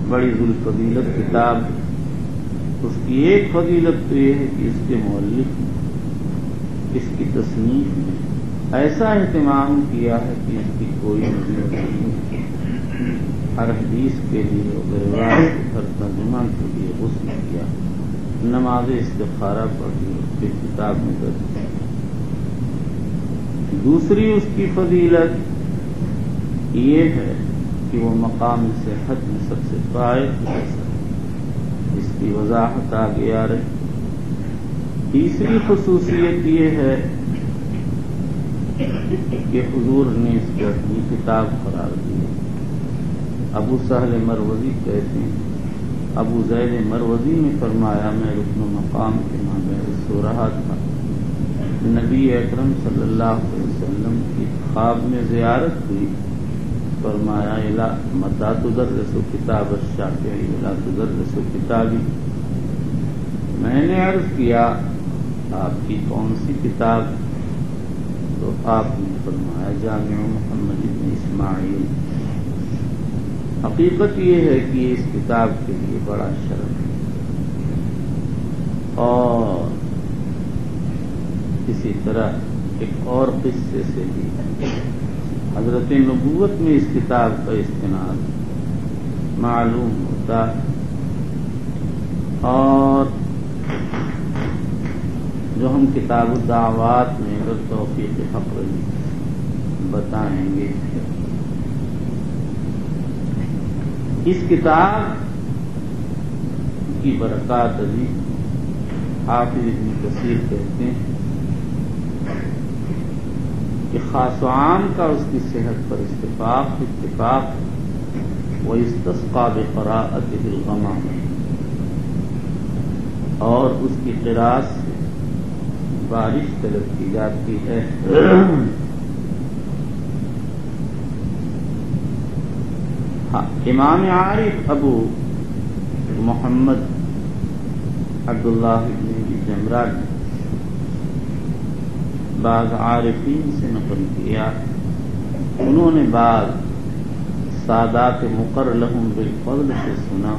بڑی ذوالفضیلت کتاب. اس کی ایک فضیلت تو یہ ہے کہ اس کے مؤلف نے اس کی تصنیف میں ایسا اہتمام کیا ہے کہ اس کی کوئی نظیر نہیں. ہر حدیث کے لیے روایت، ہر ترجمہ کے لیے غسل کیا، نماز استخارہ پڑھی، اس کی کتاب میں درج ہے. دوسری اس کی فضیلت یہ ہے کہ وہ مقام صحت میں سب سے فائق ہے. اس کی وضاحت آگے آ رہی. تیسری خصوصیت یہ ہے کہ حضور نے اس کو اپنی کتاب قرار دی. ابو سہل مروزی کہتے ہیں ابو زید مروزی نے فرمایا میں رکن مقام کے مابین سو رہا تھا. نبی اکرم صلی اللہ علیہ وسلم کی خواب میں زیارت ہوئی. فرمایا الا متی تدرس کتاب الشافعی الا تدرس کتابی. میں نے عرض کیا آپ کی کون سی کتاب؟ تو آپ نے فرمایا جامع محمد بن اسماعیل. حقیقت یہ ہے کہ اس کتاب کے لیے بڑا شرف ہے. اور اسی طرح ایک اور قصے سے بھی حضرت نبوت میں اس کتاب کا استناد معلوم ہوتا ہے. اور جو ہم کتاب الدعوات میں اگر توفیق حق رہی بتائیں گے. اس کتاب کی برکات عظیم. حافظ ابن کثیر کہتے ہیں کہ خاص و عام کا اس کی صحت پر اتفاق واستسقى بقراءته الغمام. اور اس کی قراءت سے بارش طلب کی جاتی ہے. امام عارف ابو محمد عبداللہ بن جمرہ نے بعض عارفین سے نقل کیا. انہوں نے بعض سادات مقر لہم بالفضل سے سنا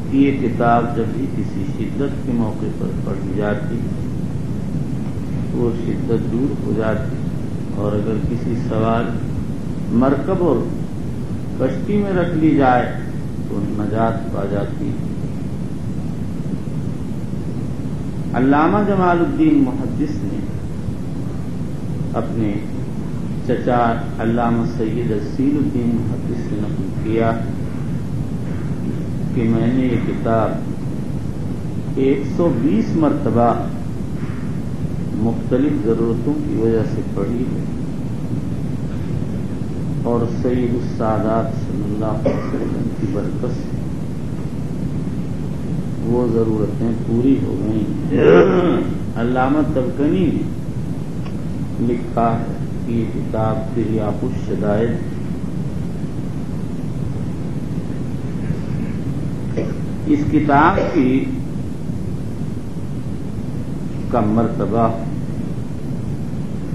کہ یہ کتاب جب بھی کسی شدت کے موقع پر پڑھی جاتی وہ شدت دور ہو جاتی، اور اگر کسی سوال مرکب اور کشتی میں رکھ لی جائے تو نجات پا جاتی. علامہ جمال الدین محدث نے اپنے چچا علامہ سید اسیل الدین محدث سے نقل کیا کہ میں نے یہ کتاب 120 مرتبہ مختلف ضرورتوں کی وجہ سے پڑھی ہے، اور سید السادات صلی اللہ علیہ وسلم کی برکت سے وہ ضرورتیں پوری ہو گئیں. علامہ تبکنی نے لکھا ہے کہ یہ کتاب تریاق الشدائد. اس کتاب کی کا مرتبہ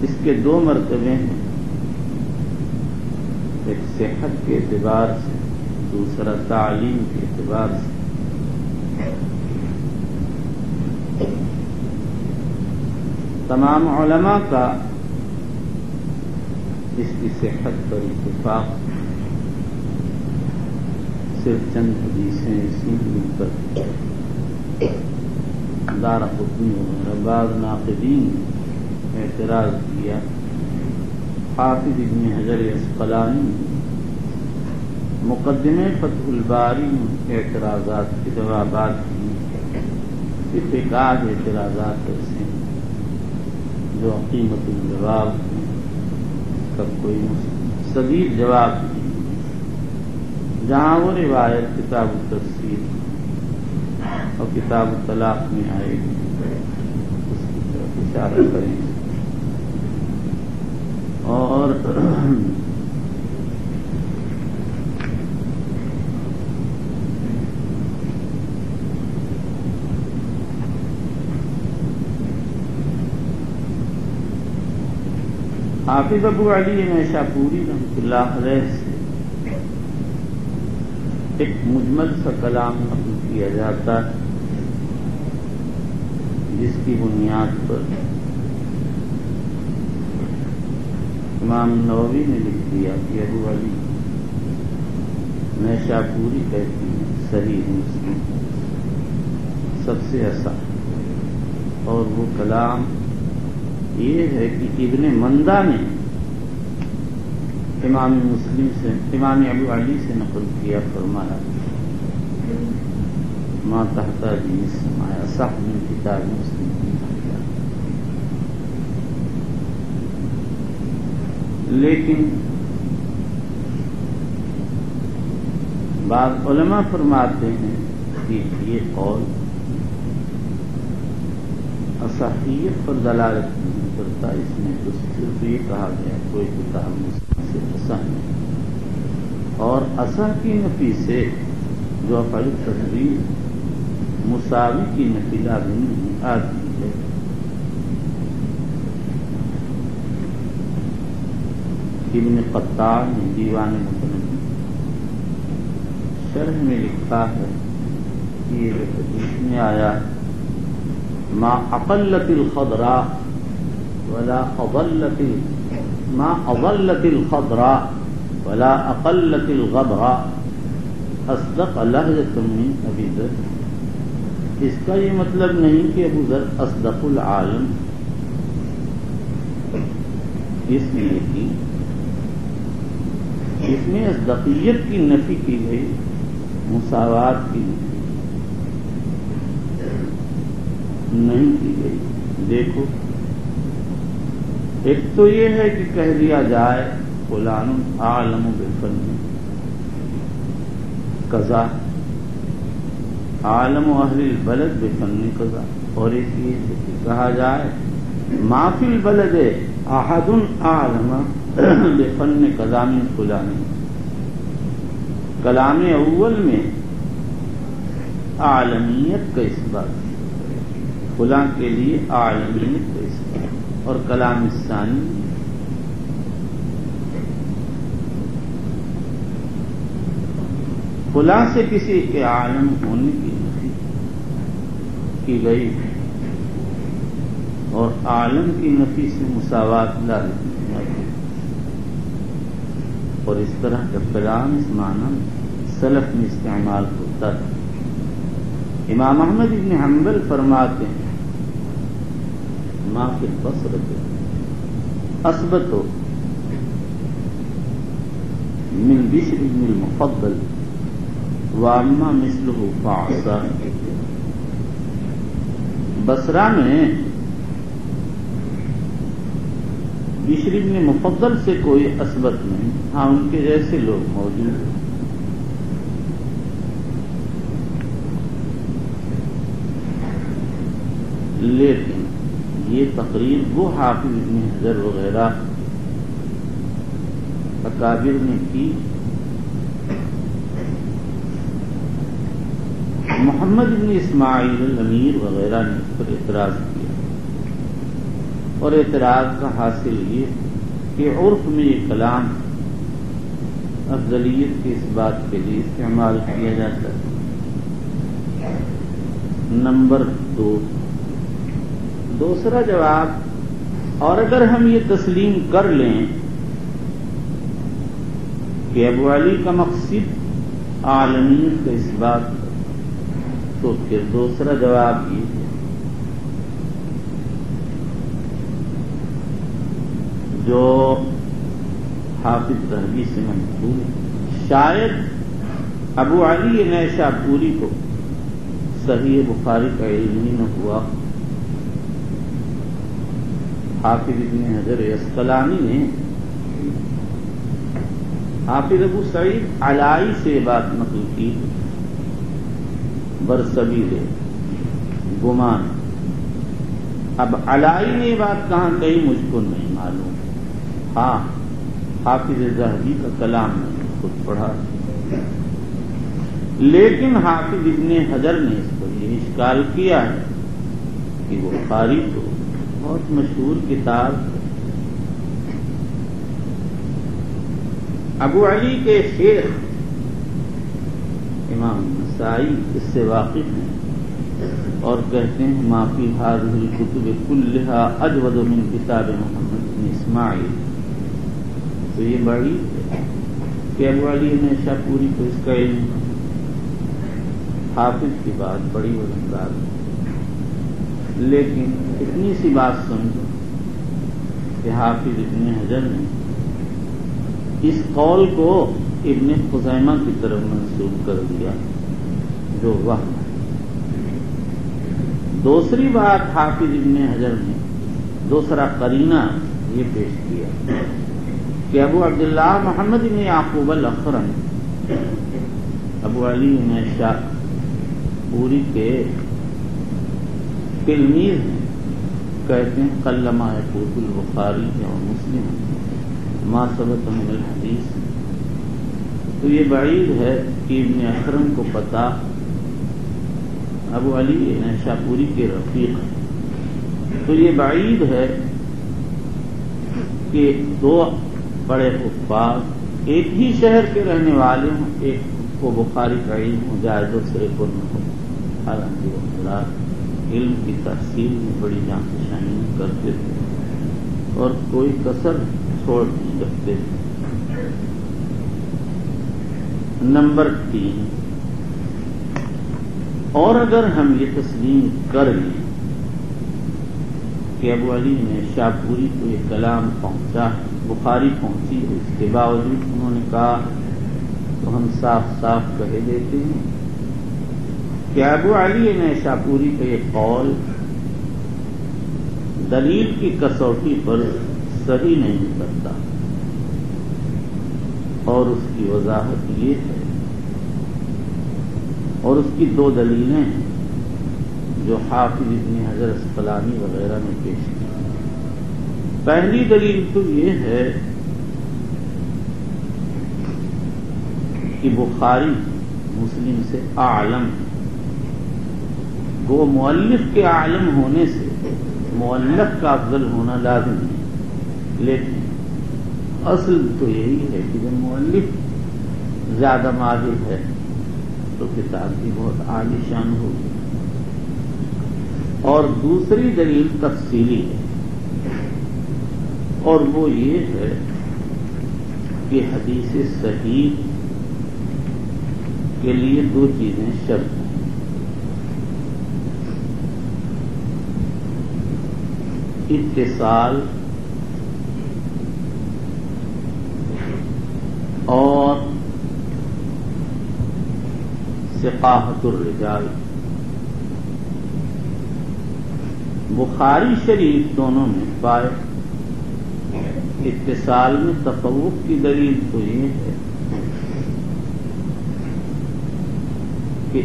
اس کے 2 مرتبے ہیں. ایک صحت کے اعتبار سے، دوسرا تعلیم کے اعتبار سے. تمام علماء کا اس کی صحت پر اتفاق. صرف چند حدیثیں اسی مل کر دارقطنی وغیرہ بعض ناقدین نے اعتراض کیا. حافظ ابن حجر عسقلانی مقدمے فتح الباری میں اعتراضات کے جوابات دیے. صرف ایک آدھ اعتراضات ایسے ہیں جو قیمت الجواب کا کوئی سدید جواب نہیں. جہاں وہ روایت کتاب التفسیر اور کتاب الطلاق میں آئے گی اس کی طرف اشارہ کریں. اور حافظ ابو علی نیشاپوری رحمۃ اللہ علیہ سے ایک مجمل سا کلام نقل کیا جاتا ہے جس کی بنیاد پر امام نووی نے لکھ دیا کہ ابو علی نیشاپوری کہتی ہیں صحیح مسلم سب سے اصح، اور وہ کلام یہ ہے کہ ابن مندہ نے امام مسلم سے امام ابو علی سے نقل کیا، فرمایا ما تحت حدیث سمایا صح من کتاب مسلم. لیکن بعض علماء فرماتے ہیں کہ یہ قول اصحیت پر دلالت نہیں کرتا، اس میں تو صرف یہ کہا گیا کوئی کتاب مسلم سے اصح نہیں، اور اصح کی نفی سے جو افعال تفضیل مساوی کی نفی لازم نہیں آتی ہے. ابن قطان نے دیوان متنبی شرح میں لکھا ہے کہ اس میں آیا ما اقلت الخضراء ولا اضلت ما اضلت الخضراء ولا اقلت الغبراء اصدق لہجۃ من ابی ذر. اس کا یہ مطلب نہیں کہ ابو ذر اصدق العالم، اس لیے کہ اس میں اصدقیت کی نفی کی گئی، مساوات کی نفی نہیں کی گئی. دیکھو، ایک تو یہ ہے کہ کہہ دیا جائے فلان عالم بالفن قضا، عالم اہل البلد بفن قضا، اور ایک یہ کہا جائے ما فی البلد احد عالم بفن قضا من فلان. کلام اول میں عالمیت کا اس بات، فلاں کے لیے عالمیت کا اس بات، اور کلام ثانی فلاں سے کسی کے عالم ہونے کی نفی کی گئی، اور عالم کی نفی سے مساوات لازم نہیں. اور اس طرح کا کلام اس معنی سلف میں استعمال ہوتا ہے. امام احمد بن حنبل فرماتے ہیں ما فی البصرۃ اثبت من بشر بن المفضل واما مثلہ فعصا. بصرہ میں بشر بن مفضل سے کوئی اثبت نہیں، ہاں ان کے جیسے لوگ موجود ہیں. لیکن یہ تقریر وہ حافظ ابن حجر وغیرہ اکابر نے کی. محمد بن اسماعیل الامیر وغیرہ نے اس پر اعتراض کیا، اور اعتراض کا حاصل یہ کہ عرف میں یہ کلام افضلیت کی اس بات کے لیے استعمال کیا جاتا ہے. نمبر 2، دوسرا جواب، اور اگر ہم یہ تسلیم کر لیں کہ ابو علی کا مقصد عالمیت کا اس بات، تو پھر دوسرا جواب یہ ہے جو حافظ ذہبی سے منقول، شاید ابو علی نیشاپوری کو صحیح بخاری کا علم ہی نہ ہوا. حافظ ابن حجر عسقلانی نے حافظ ابو سعید علائی سے بات نقل کی برسبیل گمان. اب علائی نے یہ بات کہاں کہی مجھ کو نہیں معلوم. ہاں، حافظ ذہبی کا کلام میں نے خود پڑھا، لیکن حافظ ابن حجر نے اس پر یہ اشکال کیا ہے کہ وہ بخاری تو بہت مشہور کتاب، ابو علی کے شیخ امام نسائی اس سے واقف ہیں اور کہتے ہیں ما فی هذه الكتب كلها اجود من کتاب محمد بن اسماعیل. تو یہ بڑی کہ ابو علی نیشا پوری کو اس کا علم حافظ کی بات بڑی وزندار ہے، لیکن اتنی سی بات سمجھو کہ حافظ ابن حجر نے اس قول کو ابن خزیمہ کی طرف منسوب کر دیا جو وہم ہے. دوسری بات حافظ ابن حجر نے دوسرا قرینہ یہ پیش کیا کہ ابو عبداللہ محمد بن یعقوب الاخرم ابو علی نیشا پوری کے تلمیذ ہیں. کہتے ہیں قلما یقوت البخاری اور مسلم ما ثبت من الحدیث. تو یہ بعید ہے کہ ابن اکرم کو پتا ابو علی نیشا پوری کے رفیق ہیں. تو یہ بعید ہے کہ دو بڑے حفاظ ایک ہی شہر کے رہنے والے ہوں، ایک کو بخاری کا علم ہو جائے دوسرے کو نہ ہو. حالانکہ وہ خلاف علم کی تحصیل میں بڑی جان فشانی کرتے تھے اور کوئی کسر چھوڑ نہیں رکھتے تھے. نمبر 3، اور اگر ہم یہ تسلیم کر لیں کہ ابو علی نے شاپوری کو یہ کلام پہنچا، بخاری پہنچی، اس کے باوجود انہوں نے کہا، تو ہم صاف صاف کہہ دیتے ہیں کہ ابو علی نے شاپوری کا یہ قول دلیل کی کسوٹی پر صحیح نہیں کرتا. اور اس کی وضاحت یہ ہے، اور اس کی دو دلیلیں ہیں جو حافظ ابن حجر اسقلانی وغیرہ نے پیش کی. پہلی دلیل تو یہ ہے کہ بخاری مسلم سے اعلم ہے. وہ مؤلف کے عالم ہونے سے مؤلف کا افضل ہونا لازم ہے، لیکن اصل تو یہی ہے کہ جب مؤلف زیادہ ماہر ہے تو کتاب بھی بہت عالی شان ہوگی. اور دوسری دلیل تفصیلی ہے، اور وہ یہ ہے کہ حدیث صحیح کے لیے دو چیزیں شرط ہیں. اتصال اور ثقافت الرجال. بخاری شریف دونوں میں پائے. اتصال میں تفوق کی دلیل تو یہ ہے کہ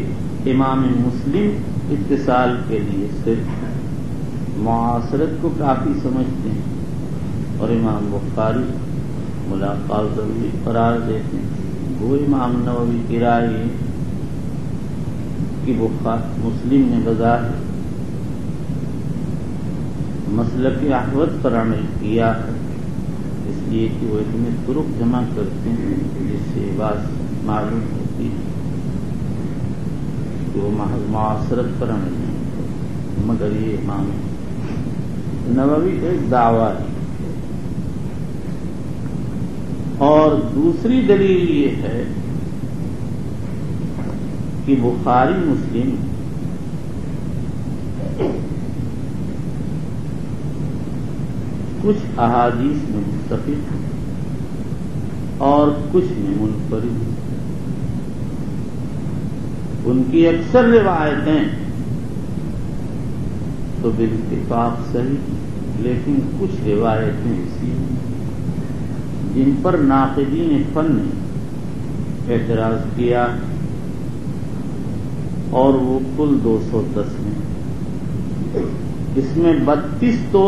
امام مسلم اتصال کے لیے صرف معاصرت کو کافی سمجھتے ہیں اور امام بخاری ملاقات ضروری قرار دیتے ہیں. وہ امام نووی کی رائے کہ مسلم نے بظاہر مسلک احوت پر عمل کیا ہے، اس لیے کہ وہ اتنے طرق جمع کرتے ہیں جس سے بات معلوم ہوتی ہے کہ وہ محض معاصرت پر عمل نہیں کرتے. مگر یہ امام نووی کا ایک دعویٰ ہے. اور دوسری دلیل یہ ہے کہ بخاری مسلم کچھ احادیث میں متفق اور کچھ میں منفرد. ان کی اکثر روایتیں تو بالاتفاق صحیح، لیکن کچھ روایتیں ایسی ہیں جن پر ناقدین فن نے اعتراض کیا، اور وہ کل 210 ہیں. اس میں 32 تو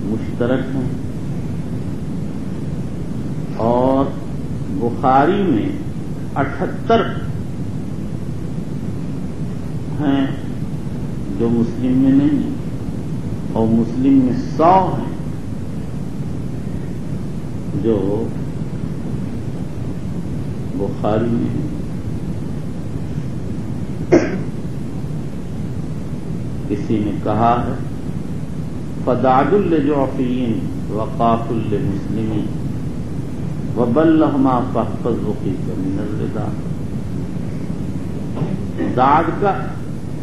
مشترک ہیں اور بخاری میں 78 ہیں جو مسلم میں نہیں، اور مسلم میں 100 ہیں جو بخاری میں ہیں. کسی نے کہا ہے فداد لجعفین وقاف لمسلمین وبلغما فاحفظ وقیک من الردا. داد کا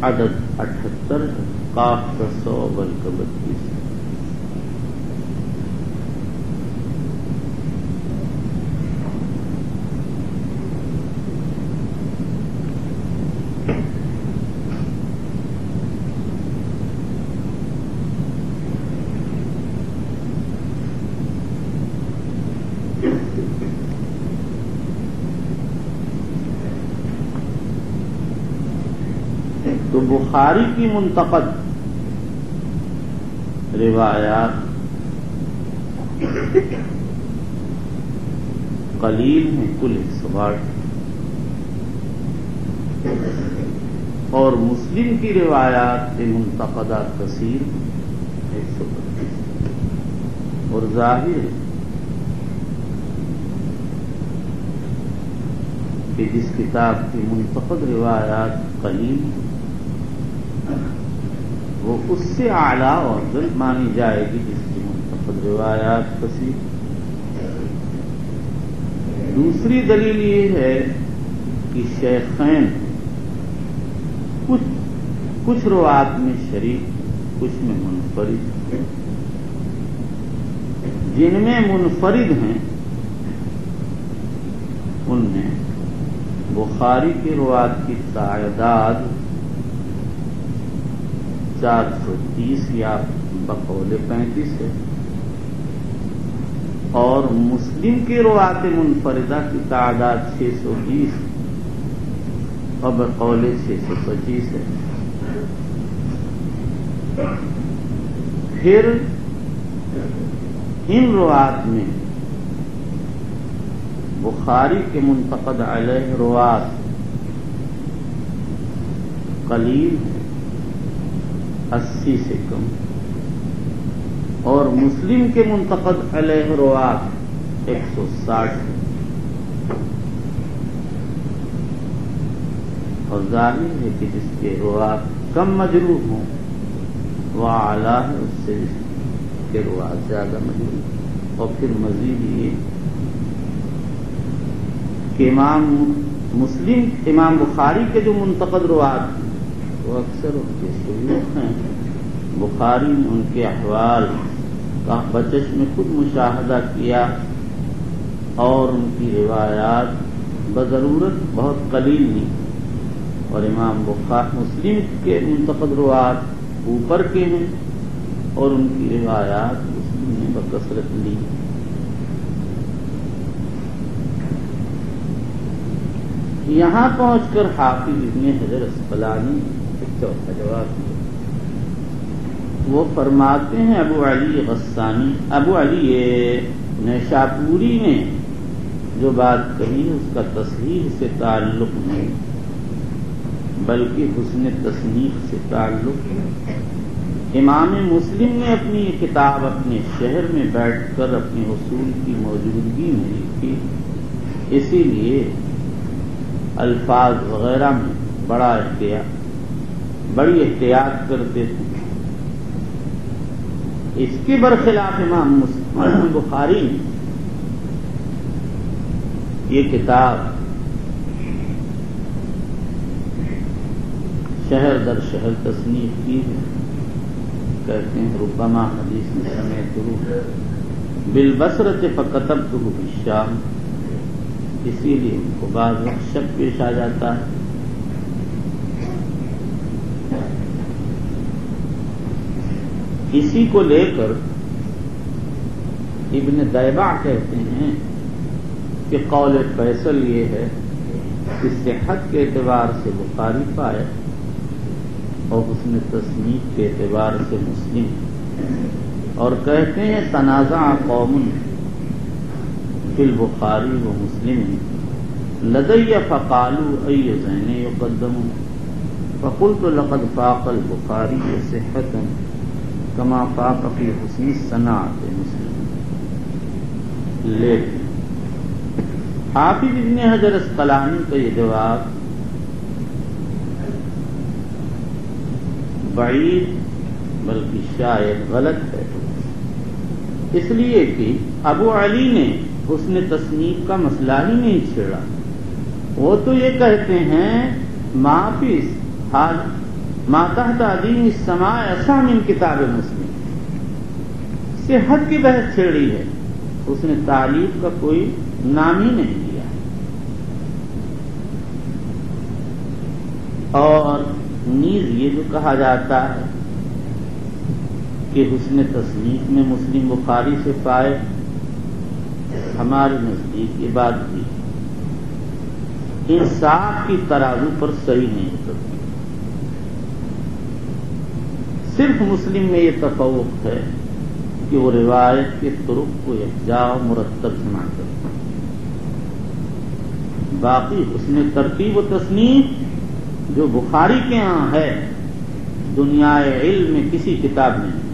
عدد 78 ہے، قاف کا 100 بل کا 32. تو بخاری کی منتقد روایات قلیل ہیں، کل 108، اور مسلم کی روایات منتقدہ کثیر 132. اور ظاہر ہے کہ جس کتاب کی منتقد روایات قلیل وہ اس سے اعلیٰ و افضل مانی جائے گی جس کی منتقد روایات کثیر. دوسری دلیل یہ ہے کہ شیخین کچھ روایات میں شریک، کچھ میں منفرد. جن میں منفرد ہیں ان میں بخاری کی روایت کی تعداد 430 یا بقول 35 ہے، اور مسلم کی روایت منفردہ کی تعداد 620 اور بقول 625 ہے. پھر ان روایت میں بخاری کے منتقد علیہ روایت قلیل 80 سے کم، اور مسلم کے منتقد علیہ روایت 160 ہے. اور ظاہر ہے کہ جس کے روایت کم مجروح ہوں وہ اعلیٰ ہے اس سے جس کے روایت زیادہ مجروح. اور پھر مزید یہ کہ امام بخاری کے جو منتقد روایت ہیں وہ اکثر ان کے شیوخ ہیں. بخاری نے ان کے احوال کا بچش میں خود مشاہدہ کیا اور ان کی روایات بضرورت بہت قلیل لی. اور امام مسلم کے منتقد روایات اوپر کے ہیں اور ان کی روایات مسلم نے بکثرت لی. یہاں پہنچ کر حافظ ابن حجر اسقلانی چوتھا جواب دیا. وہ فرماتے ہیں ابو علی نیشاپوری نے جو بات کہی اس کا تصحیح سے تعلق نہیں بلکہ حسن تصنیف سے تعلق ہے. امام مسلم نے اپنی یہ کتاب اپنے شہر میں بیٹھ کر اپنے اصول کی موجودگی میں لکھی، اسی لیے الفاظ وغیرہ میں بڑی احتیاط کرتے تھے. اس کے برخلاف امام بخاری نے یہ کتاب شہر در شہر تصنیف کی ہے. کہتے ہیں ربما حدیث میں سمیت بالبصرۃ فکتبتہ بالشام، اسی لیے ان کو بعض وقت شک پیش آ جاتا ہے. اسی کو لے کر ابن دیبع کہتے ہیں کہ قول فیصل یہ ہے کہ صحت کے اعتبار سے بخاری پائے اور حسن تصنیف کے اعتبار سے مسلم. اور کہتے ہیں تنازع قوم فی البخاری و مسلم لدی فقالوا ای ذین یقدم فقلت لقد فاق البخاری صحة کما فاق فی حسن صناعت مسلم. لیکن حافظ ابن حجر اسقلانی کا یہ جواب بعید بلکہ شاید غلط ہے، اس لیے کہ ابو علی نے حسن تصنیف کا مسئلہ ہی نہیں چھیڑا۔ وہ تو یہ کہتے ہیں ما تحت عدیم السماء اصح من کتاب مسلم، صحت کی بحث چھیڑی ہے، اس نے تعلیف کا کوئی نام ہی نہیں لیا۔ اور نیز یہ جو کہا جاتا ہے کہ حسن تصنیف میں مسلم بخاری سے پائے، ہمارے نزدیک یہ بات بھی انصاف کی ترازو پر صحیح نہیں اترتی۔ صرف مسلم میں یہ تفوق ہے کہ وہ روایت کے طرق کو یکجا و مرتب سنا کرتا ہے، باقی حسن ترتیب و تصنیف جو بخاری کے ہاں ہے دنیا علم میں کسی کتاب میں نہیں۔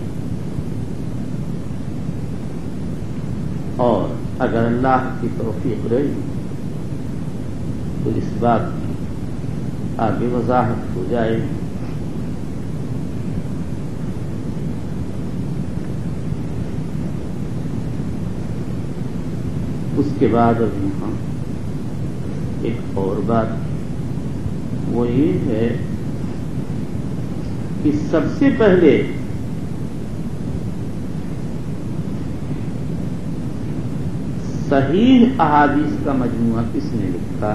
اور اگر اللہ کی توفیق رہی تو اس بات کی آگے وضاحت ہو جائے۔ اس کے بعد اب یہاں ایک اور بات وہ یہ ہے کہ سب سے پہلے صحیح احادیث کا مجموعہ کس نے لکھا؟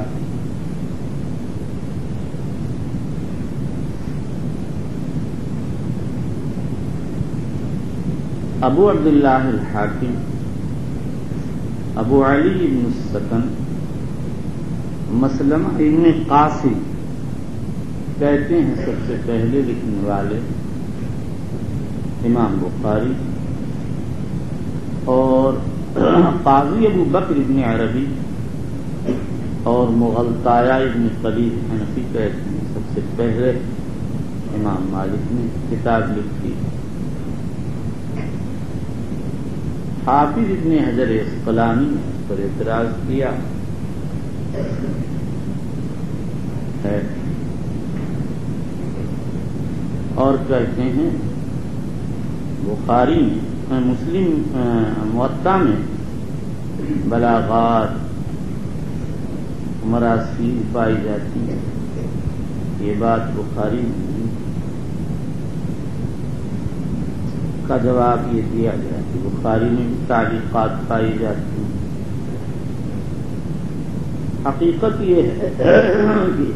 ابو عبداللہ الحاکم ابو علی بن السکن مسلمہ ابن قاسم کہتے ہیں سب سے پہلے لکھنے والے امام بخاری، اور قاضی ابو بکر ابن عربی اور مغلطایہ ابن خلیل حنفی کہتے ہیں سب سے پہلے امام مالک نے کتاب لکھی۔ حافظ ابن حجر عسقلانی نے اس پر اعتراض کیا ہے اور کہتے ہیں بخاری میں مسلم موطا میں بلاغات مراسیل پائی جاتی ہے، یہ بات بخاری میں کا جواب یہ دیا گیا کہ بخاری میں بھی تعلیقات پائی جاتی ہیں۔ حقیقت یہ ہے کہ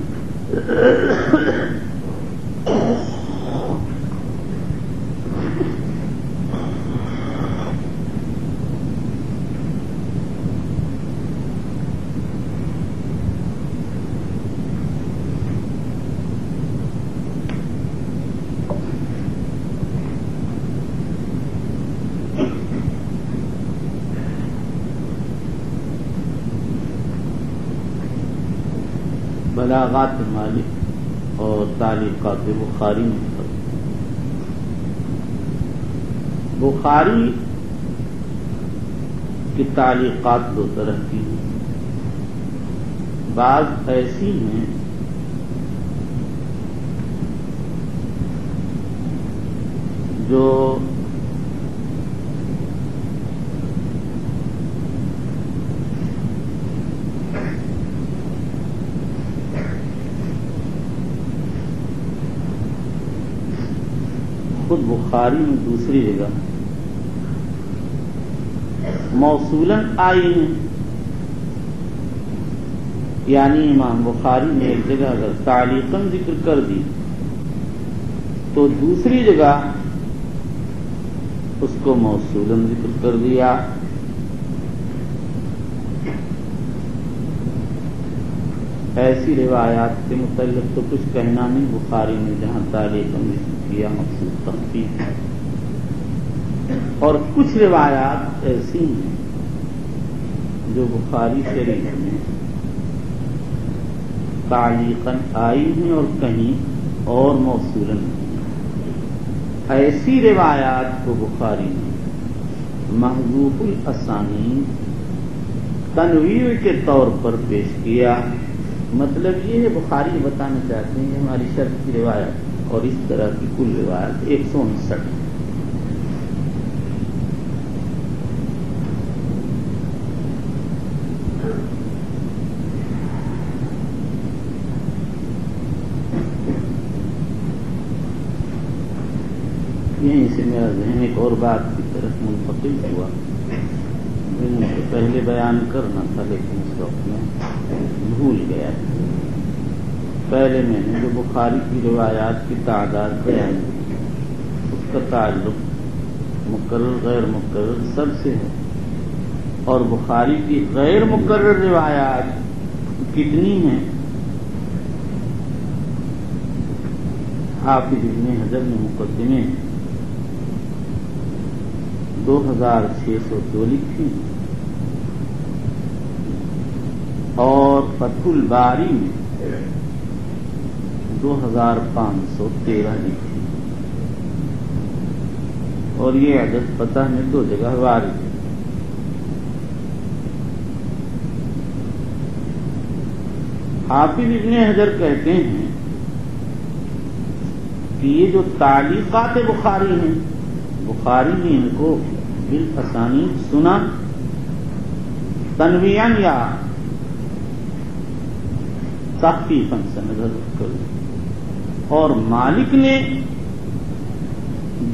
بلاغات مالک اور تعلیقات بخاری میں فرق۔ بخاری کی تعلیقات دو طرح کی ہیں، بعض ایسی ہیں جو خود بخاری میں دوسری جگہ موصولاً آئی ہیں، یعنی امام بخاری نے ایک جگہ اگر تعلیقاً ذکر کر دی تو دوسری جگہ اس کو موصولاً ذکر کر دیا۔ ایسی روایات کے متعلق تو کچھ کہنا نہیں، بخاری نے جہاں تعلیقاً ذکر کیا مقصود تخفیف ہے، اور کچھ روایات ایسی ہیں جو بخاری شریف میں تعلیقاً آئی ہیں اور کہیں اور موصولاً ہیں۔ ایسی روایات کو بخاری نے محذوف الاسانید تنویر کے طور پر پیش کیا۔ مطلب یہ ہے بخاری بتانا چاہتے ہیں کہ ہماری شرط کی روایت اور اس طرح کی کل روایت 159 ہیں۔ یہیں سے میرا ذہن ایک اور بات کی طرف منتقل ہوا، میں نے پہلے بیان کرنا تھا لیکن اس وقت میں بھول گیا۔ پہلے میں نے جو بخاری کی روایات کی تعداد بیان کی اس کا تعلق مقرر غیر مقرر سب سے ہے، اور بخاری کی غیر مقرر روایات کتنی ہیں حافظ ابن حجر نے مقدمے 2602 لکھی اور فتح الباری میں 2513 لکھی، اور یہ عدد فتح میں 2 جگہ وارد ہے۔ حافظ ابن حجر کہتے ہیں کہ یہ جو تعلیقات بخاری ہیں، بخاری نے ان کو بالاسانید سنا تنویعاً یا تخفیفاً سند کر، اور مالک نے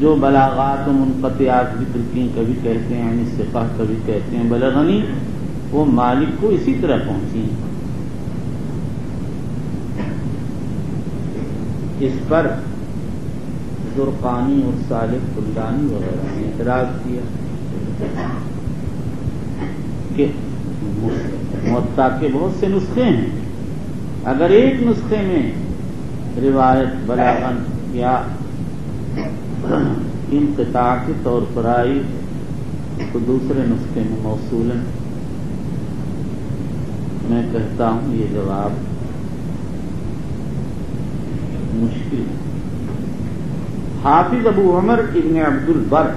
جو بلاغات و منقطعات ذکر کی، کبھی کہتے ہیں یعنی ثقہ، کبھی کہتے ہیں بلغنی، وہ مالک کو اسی طرح پہنچی۔ اس پر زرقانی اور صالح کلانی وغیرہ نے اعتراض کیا کہ موطا کے بہت سے نسخے ہیں، اگر ایک نسخے میں روایت بلاغن یا انقطاع کے طور پر آئی تو دوسرے نسخے میں موصولاً، میں کہتا ہوں یہ جواب مشکل ہے۔ حافظ ابو عمر ابن عبد البر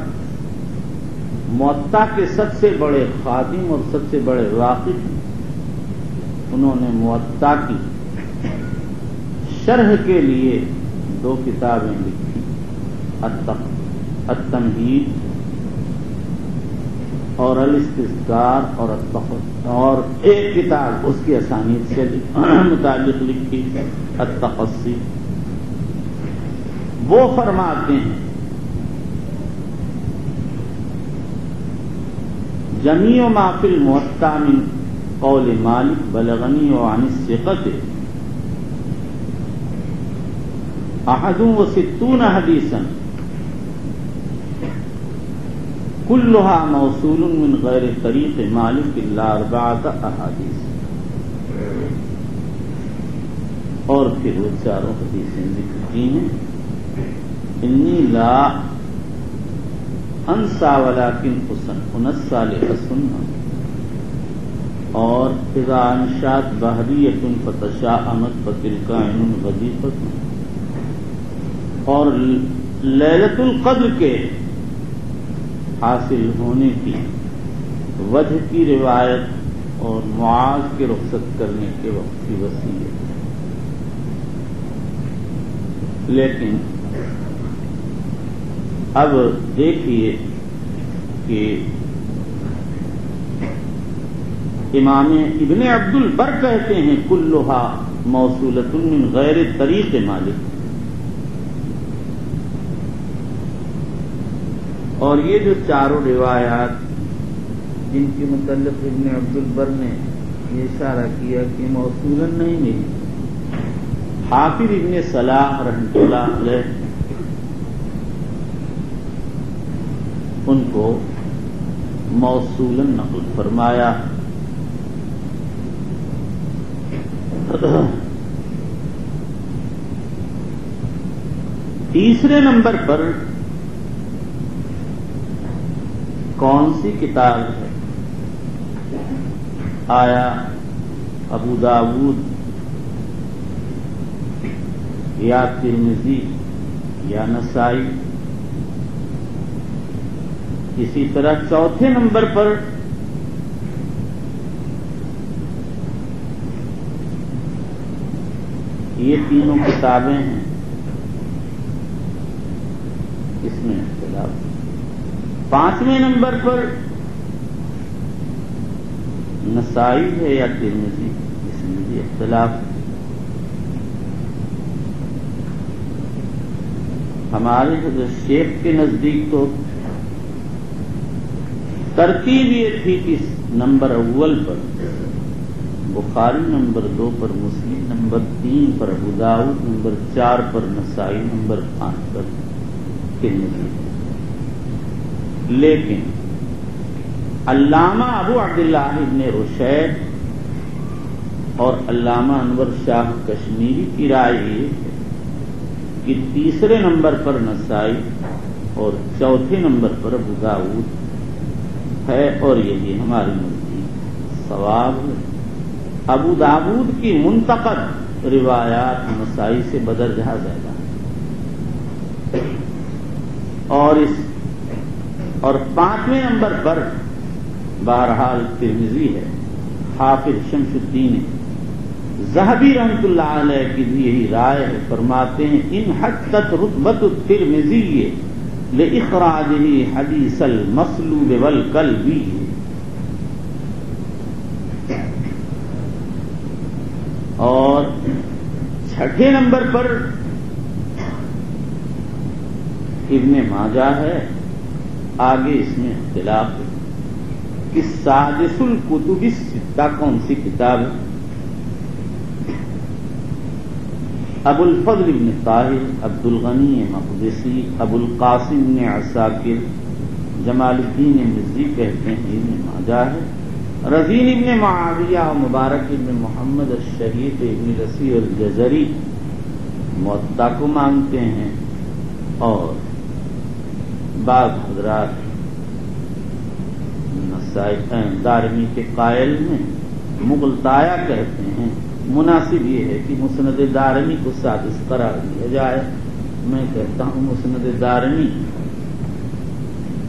موطا کے سب سے بڑے خادم اور سب سے بڑے واقف ہیں، انہوں نے موطا کی شرح کے لیے 2 کتابیں لکھی، التمہید اور الاستذکار اور ایک کتاب اس کی اسانید سے متعلق لکھی التقصی۔ وہ فرماتے ہیں جمیع ما فی الموطا من قول مالک بلغنی وعن الثقۃ 61 حدیثا كلها موصول من غیر طریق مالک الا 4 احادیث، اور پھر وہ 4 حدیثیں ذکر کی ہیں، انی لا انسا ولکن انسا لحسنہ، اور اذا انشات بحریۃ فتشاءمت فتلک عین غدیقۃ، اور لیلۃ القدر کے حاصل ہونے کی وجہ کی روایت اور معاذ کے رخصت کرنے کے وقت کی وصیت۔ لیکن اب دیکھیے کہ امام ابن عبد البر کہتے ہیں کلھا موصولۃ من غیر طریق مالک، اور یہ جو 4 روایات جن کے متعلق ابن عبد البر نے یہ اشارہ کیا کہ موصولاً نہیں ملی، حافظ ابن صلاح رحمۃ اللہ علیہ ان کو موصولاً نقل فرمایا۔ تیسرے نمبر پر کون سی کتاب ہے؟ آیا ابو داود یا ترمذی یا نسائی؟ اسی طرح چوتھے نمبر پر یہ تینوں کتابیں ہیں اس میں اختلاف. 5ویں نمبر پر نسائی ہے یا ترمذی، اس میں بھی اختلاف. ہمارے حضرت شیخ کے نزدیک تو ترتیب یہ تھی کہ نمبر اول پر بخاری، نمبر 2 پر مسلم، نمبر 3 پر ابو داؤد، نمبر 4 پر نسائی، نمبر 5 پر ترمذی. لیکن علامہ ابو عبداللہ ابن رشید اور علامہ انور شاہ کشمیری کی رائے یہ ہے کہ تیسرے نمبر پر نسائی اور چوتھے نمبر پر ابو داؤد ہے، اور یہی ہماری نزدیک صواب ہے. ابو داؤد کی منتقد روایات نسائی سے بدرجہ زیادہ ہے. اور 5ویں نمبر پر بہرحال ترمذی ہے. حافظ شمس الدین ذہبی رحمۃ اللہ علیہ کی بھی یہی رائے ہے. فرماتے ہیں ان حتت رتبۃ الترمذی لاخراجہ حدیث المصلوب والکلبی. اور 6 نمبر پر ابن ماجہ ہے. آگے اس میں اختلاف ہے کہ سادس الکتب الستہ کون سی کتاب ہے. ابو الفضل ابن طاہر، عبد الغنی مقدسی، ابو القاسم ابن عساکر، جمال الدین مزی کہتے ہیں ابن ماجہ ہے. رزین ابن معاویہ اور مبارک ابن محمد الشہید ابن رسی الجزری موطا کو مانگتے ہیں، اور بعض حضرات دارمی کے قائل میں مغلطایا کہتے ہیں. مناسب یہ ہے کہ مسند دارمی کو سادس قرار دیا جائے. میں کہتا ہوں مسند دارمی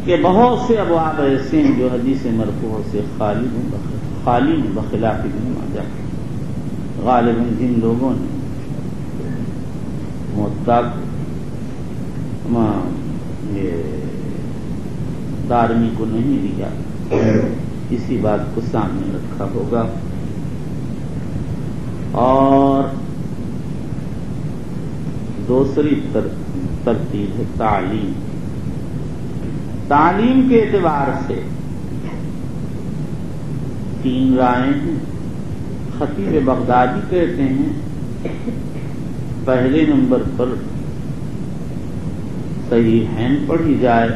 کہ بہت سے ابواب ایسے ہیں جو حدیث مرفوع سے خالی ہیں بخلاف ابن ماجہ. غالباً جن لوگوں نے موطا دارمی کو نہیں لیا اسی بات کو سامنے رکھا ہوگا. اور دوسری ترتیب ہے تعلیم. تعلیم کے اعتبار سے 3 رائے ہیں. خطیب بغدادی کہتے ہیں پہلے نمبر پر صحیحین پڑھی جائے،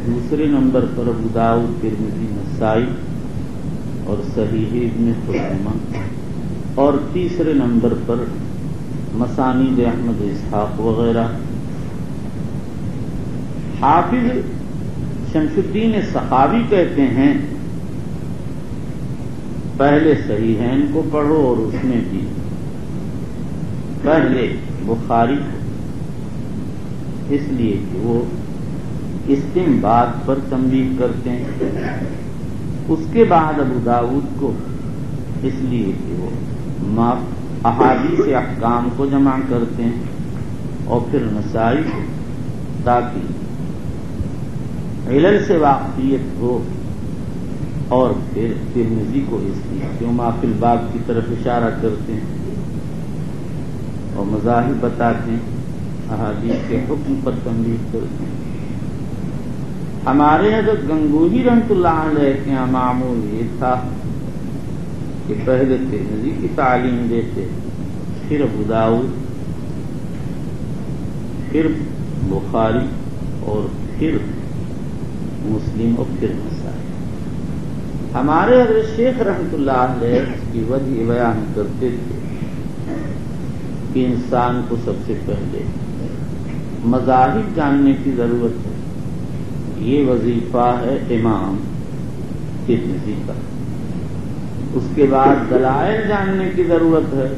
دوسرے نمبر پر ابو داؤد، ترمذی، نسائی اور صحیح ابن خزیمہ، اور تیسرے نمبر پر مسانید احمد اسحاق وغیرہ. حافظ شمس الدین سخاوی کہتے ہیں پہلے صحیحین کو پڑھو، اور اس میں بھی پہلے بخاری کو، اس لیے کہ وہ استنباط پر تنبیہ کرتے ہیں. اس کے بعد ابو داؤد کو، اس لیے کہ وہ احادیث احکام کو جمع کرتے ہیں، اور پھر نسائی کو تاکہ علل سے واقفیت ہو، اور پھر ترمذی کو اس لیے کیوں ما فی الباب کی طرف اشارہ کرتے ہیں اور مذاہب بتاتے ہیں، احادیث کے حکم پر تنبیہ کرتے ہیں. ہمارے حضرت گنگوہی رحمۃ اللہ علیہ کے یہاں معمول یہ تھا کہ پہلے ترمذی کی تعلیم دیتے، پھر ابو داؤد، پھر بخاری، اور پھر مسلم، اور پھر نسائی. ہمارے حضرت شیخ رحمۃ اللہ علیہ اس کی وجہ بیان کرتے تھے کہ انسان کو سب سے پہلے مذاہب جاننے کی ضرورت ہے. یہ وظیفہ ہے امام ترمذی کا. اس کے بعد دلائل جاننے کی ضرورت ہے،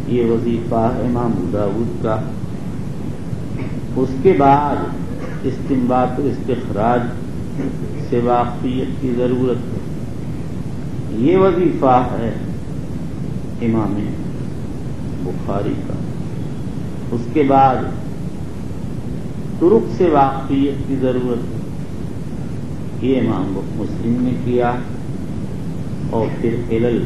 یہ وظیفہ ہے امام ابو داؤد کا. اس کے بعد استنباط و استخراج سے واقفیت کی ضرورت ہے، یہ وظیفہ ہے امام بخاری کا. اس کے بعد طرق سے واقفیت کی ضرورت ہے، یہ امام مسلم نے کیا، اور پھر علل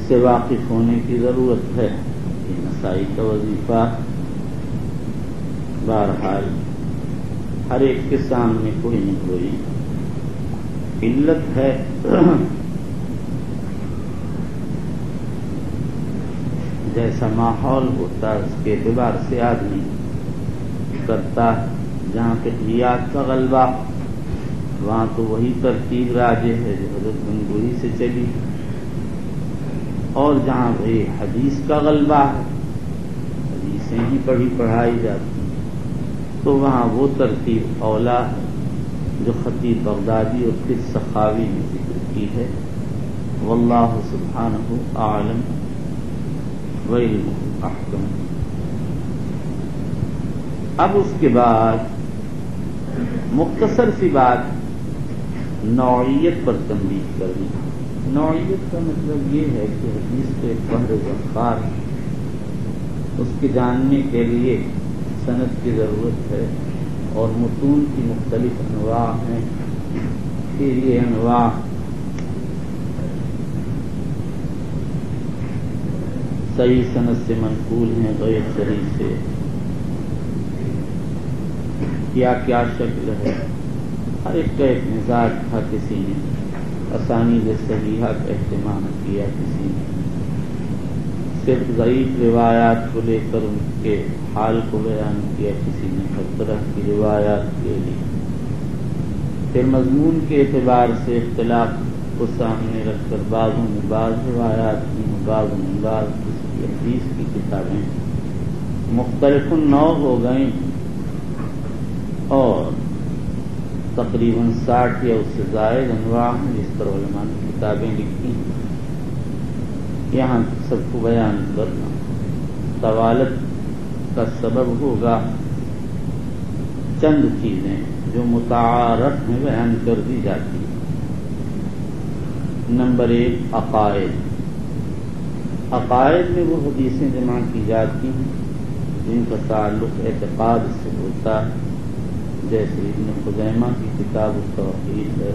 سے واقف ہونے کی ضرورت ہے، یہ نسائی کا وظیفہ۔ بہرحال ہر ایک کے سامنے کوئی نہ کوئی علت ہے۔ جیسا ماحول ہوتا ہے اس کے اعتبار سے آدمی کرتا ہے، جہاں فقہیات کا غلبہ وہاں تو وہی ترتیب راجح ہے جو حضرت گنگوہی سے چلی، اور جہاں بھائی حدیث کا غلبہ ہے، حدیثیں ہی پڑھائی جاتی ہیں، تو وہاں وہ ترتیب اولا ہے جو خطیب بغدادی اور پھر سخاوی نے ذکر کی ہے۔ واللہ سبحانہ اعلم وعلمہ احکم۔ اب اس کے بعد مختصر سی بات نوعیت پر تنبیہ کرنی۔ نوعیت کا مطلب یہ ہے کہ حدیث کے بحر وقار اس کے جاننے کے لیے سند کی ضرورت ہے، اور متون کی مختلف انواع ہیں، پھر یہ انواع صحیح سند سے منقول ہیں، غیر صحیح سے کیا کیا شکل ہے، ہر ایک کا ایک مزاج تھا۔ کسی نے اسانید صحیحہ کا اہتمام کیا، کسی نے صرف ضعیف روایات کو لے کر ان کے حال کو بیان کیا، کسی نے ہر طرح کی روایات کے لیے۔ پھر مضمون کے اعتبار سے اختلاف کو سامنے رکھ کر بعضوں میں بعض روایات کی، بعضوں میں بعض حدیث کی کتابیں مختلف نوع ہو گئیں، اور تقریباً 60 یا اس سے زائد انواع ہیں جس پر علماء نے کتابیں لکھی ہیں۔ یہاں سب کو بیان کرنا طوالت کا سبب ہوگا۔ چند چیزیں جو متعارف میں بیان کر دی جاتی ہیں۔ نمبر 1 عقائد۔ عقائد میں وہ حدیثیں جمع کی جاتی ہیں جن کا تعلق اعتقاد سے ہوتا ہے، جیسے ابن خزیمہ کی کتاب التوحید ہے،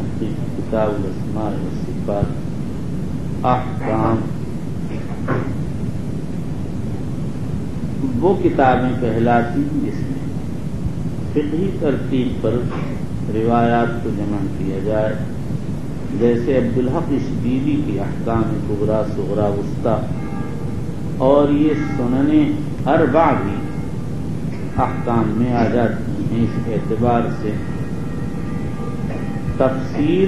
کتاب الاسماء والصفات، احکام۔ وہ کتابیں کہلاتی ہیں جس میں فقہی ترتیب پر روایات کو جمع کیا جائے، جیسے عبدالحق اشبیلی کی احکام کبریٰ صغریٰ وسطیٰ، اور یہ سنن اربع بھی احکام میں آ جاتی ہیں۔ اس اعتبار سے تفسیر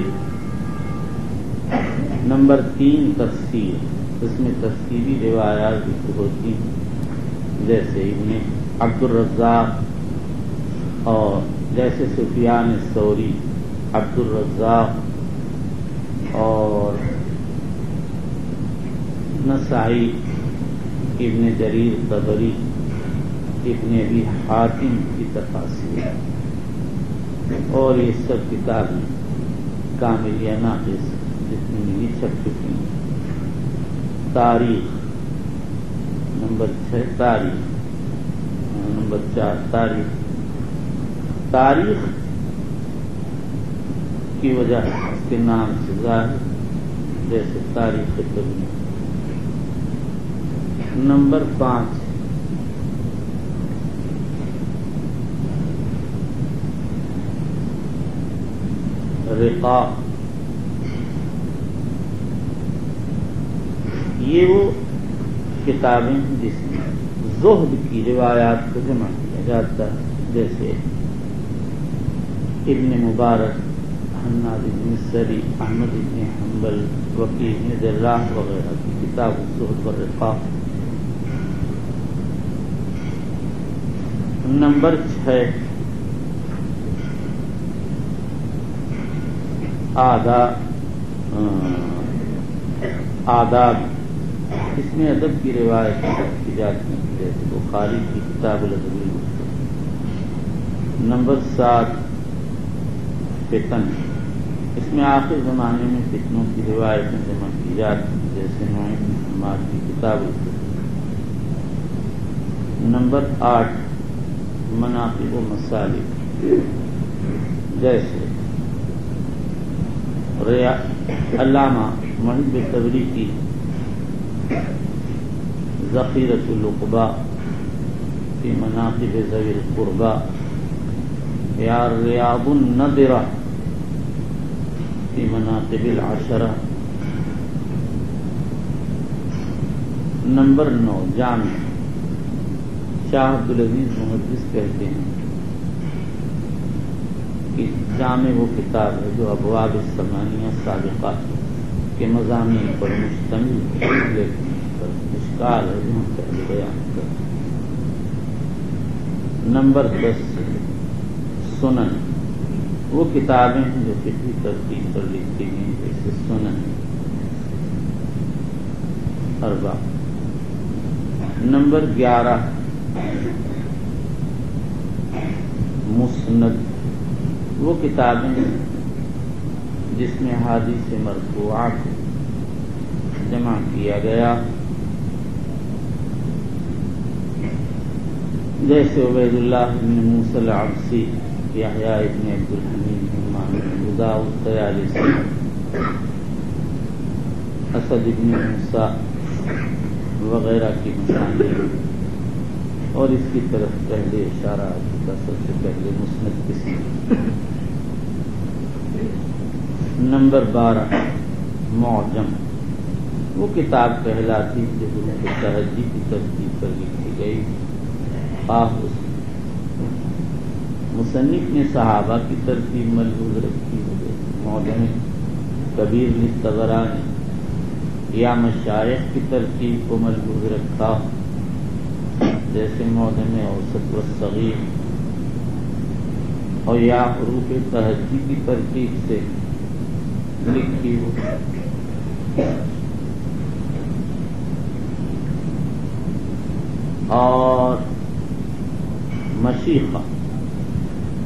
نمبر 3 تفسیر، اس میں تفسیری روایات ذکر ہوتی ہیں، جیسے ابن عبد الرزاق، اور جیسے سفیان الثوری، عبد الرزاق اور نسائی، ابن جریر طبری، ابن ابی حاتم کی تفاسیر، اور یہ سب کتابیں کامل یا ناقص جتنی بھی چھپ چکی ہیں۔ تاریخ نمبر 6 تاریخ، نمبر 4 تاریخ۔ تاریخ کی وجہ اس کے نام سے ظاہر، جیسے تاریخ تبلیغ۔ نمبر 5 رقاق۔ یہ وہ کتابیں جس میں زہد کی روایات کو جمع کیا جاتا ہے، جیسے ابن مبارک، حناد بن سری، احمد بن حنبل، وکیع بن جراح وغیرہ کی کتاب الزہد والرقاق۔ نمبر 6 آداب۔ اس میں ادب کی روایت کی جاتی ہے، جیسے بخاری کی کتاب الادب المفرد۔ نمبر 7 فتن۔ اس میں آخر زمانے میں فتنوں کی روایتیں جمع کی جاتی ہیں، جیسے نعیم بن حماد کی کتاب الفتن۔ نمبر 8 مناقب و مسالک، جیسے علامہ محب تبریزی ذخیرۃ العقبہ فی مناقب ذوی القربہ یا ریاض النضرہ فی مناقب العشرہ۔ نمبر 9 جامع، شاہ عبدالعزیز محدث کہتے ہیں کہ جامع وہ کتاب ہے جو ابواب الثمانیہ سابقہ کے مضامین پر مشتمل ہے، لیکن پر اشکال ہے جو ہم پہلے بیان کرتے ہیں۔ نمبر 10 سنن، وہ کتابیں ہیں جو فقہی ترتیب پر لکھی ہیں، جیسے سنن اربع۔ نمبر 11 مسند، وہ کتابیں جس میں حدیث مرفوعہ کو جمع کیا گیا، جیسے عبید اللہ بن موسیٰ العبسی، یحییٰ ابن عبد الحمید حمام، ابو داؤد طیالسی، اسد ابن موسیٰ وغیرہ کی مصانیف، اور اس کی طرف پہلے اشارہ کا سب سے پہلے مسند قسم۔ نمبر 12 معجم، وہ کتاب کہلاتی جو تہجی کی ترتیب پر لکھی گئی، مصنف نے صحابہ کی ترتیب ملحوظ رکھی ہے، معجم کبیر للطبرانی، یا مشایخ کی ترتیب کو ملحوظ رکھا، جیسے معجم اوسط والصغیر، اور یا حروف تہجی کی ترتیب سے لکھی ہو۔ اور مشیخہ،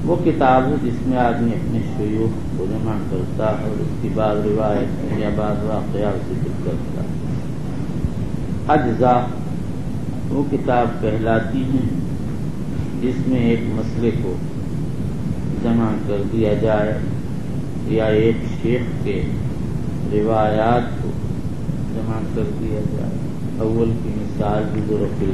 وہ کتاب ہے جس میں آدمی اپنے شیوخ کو جمع کرتا ہے اور اس کی بعض روایت یا بعض واقعات ذکر کرتا ہے۔ اجزاء، وہ کتاب کہلاتی ہیں جس میں ایک مسئلے کو جمع کر دیا جائے یا ایک شیخ کے روایات کو جمع کر دیا جائے۔ اول کی مثال بزرگ